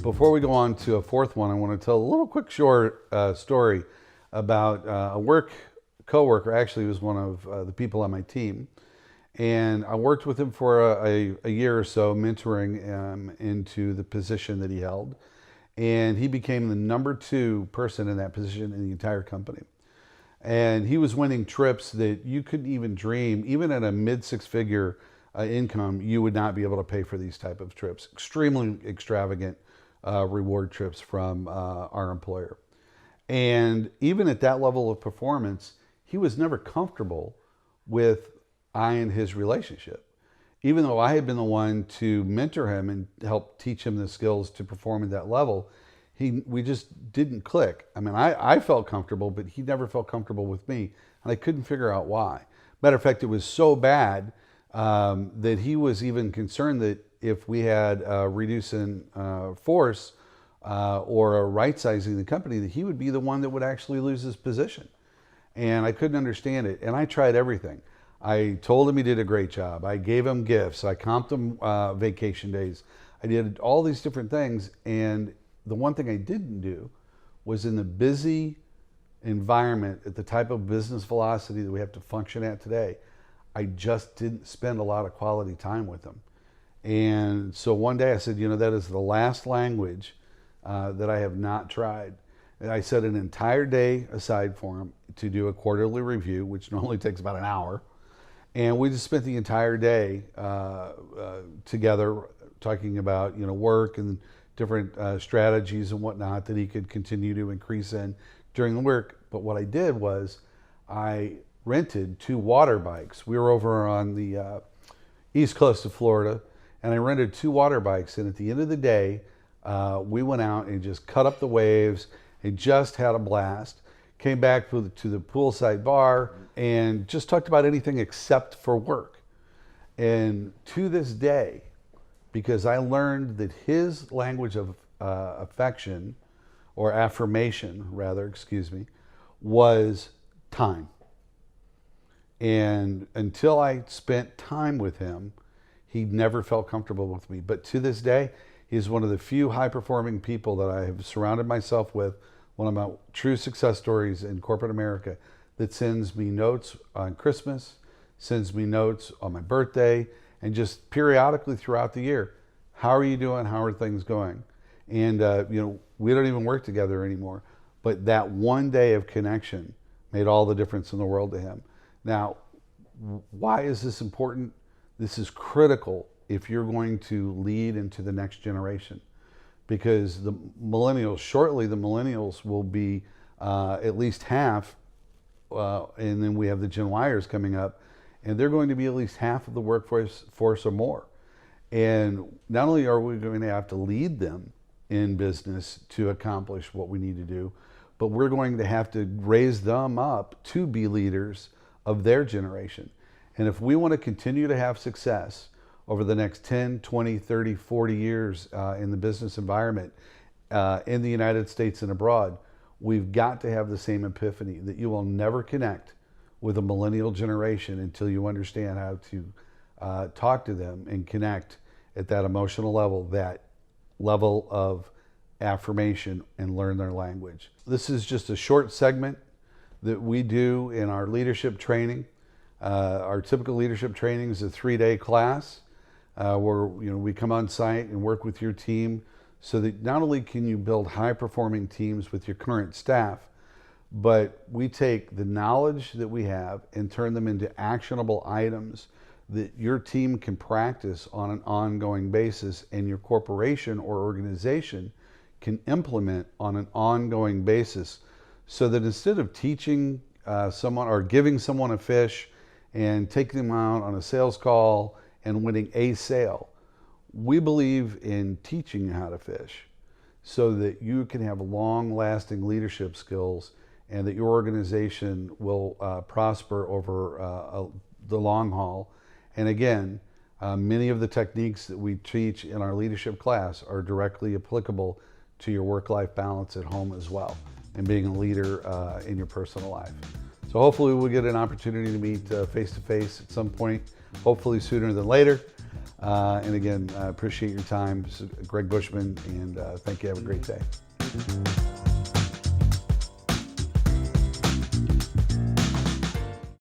Before we go on to a fourth one, I want to tell a little quick short story about a coworker. Actually, was one of the people on my team, and I worked with him for a year or so, mentoring him into the position that he held, and he became the number 2 person in that position in the entire company. And he was winning trips that you couldn't even dream, even at a mid 6-figure income, you would not be able to pay for these type of trips. Extremely extravagant reward trips from our employer. And even at that level of performance, he was never comfortable with I and his relationship. Even though I had been the one to mentor him and help teach him the skills to perform at that level, we just didn't click. I mean, I felt comfortable, but he never felt comfortable with me, and I couldn't figure out why. Matter of fact, it was so bad that he was even concerned that if we had a reduce in force or a right-sizing the company, that he would be the one that would actually lose his position. And I couldn't understand it, and I tried everything. I told him he did a great job. I gave him gifts. I comped him vacation days. I did all these different things, and the one thing I didn't do was in the busy environment, at the type of business velocity that we have to function at today, I just didn't spend a lot of quality time with him. And so one day I said, that is the last language that I have not tried. And I set an entire day aside for him to do a quarterly review, which normally takes about an hour. And we just spent the entire day together talking about, work and different strategies and whatnot that he could continue to increase in during the work. But what I did was I rented 2 water bikes. We were over on the east coast of Florida, and I rented 2 water bikes. And at the end of the day, we went out and just cut up the waves and just had a blast. Came back to the poolside bar and just talked about anything except for work. And to this day, because I learned that his language of affection, or affirmation rather, was time. And until I spent time with him, he never felt comfortable with me. But to this day, he's one of the few high-performing people that I have surrounded myself with, one of my true success stories in corporate America, that sends me notes on Christmas, sends me notes on my birthday, and just periodically throughout the year. How are you doing? How are things going? And, we don't even work together anymore. But that one day of connection made all the difference in the world to him. Now, why is this important? This is critical if you're going to lead into the next generation. Because shortly the millennials will be at least half, and then we have the Gen Yers coming up, and they're going to be at least half of the workforce or more. And not only are we going to have to lead them in business to accomplish what we need to do, but we're going to have to raise them up to be leaders of their generation. And if we want to continue to have success over the next 10, 20, 30, 40 years in the business environment in the United States and abroad, we've got to have the same epiphany that you will never connect with a millennial generation until you understand how to talk to them and connect at that emotional level, that level of affirmation, and learn their language. This is just a short segment that we do in our leadership training. Our typical leadership training is a 3-day class where we come on site and work with your team so that not only can you build high-performing teams with your current staff, but we take the knowledge that we have and turn them into actionable items that your team can practice on an ongoing basis, and your corporation or organization can implement on an ongoing basis, so that instead of teaching someone or giving someone a fish and taking them out on a sales call and winning a sale, we believe in teaching you how to fish so that you can have long-lasting leadership skills and that your organization will prosper over the long haul. And again, many of the techniques that we teach in our leadership class are directly applicable to your work-life balance at home as well, and being a leader in your personal life. So hopefully we'll get an opportunity to meet face-to-face at some point, hopefully sooner than later. And again, I appreciate your time. This is Greg Bushman, and thank you. Have a great day.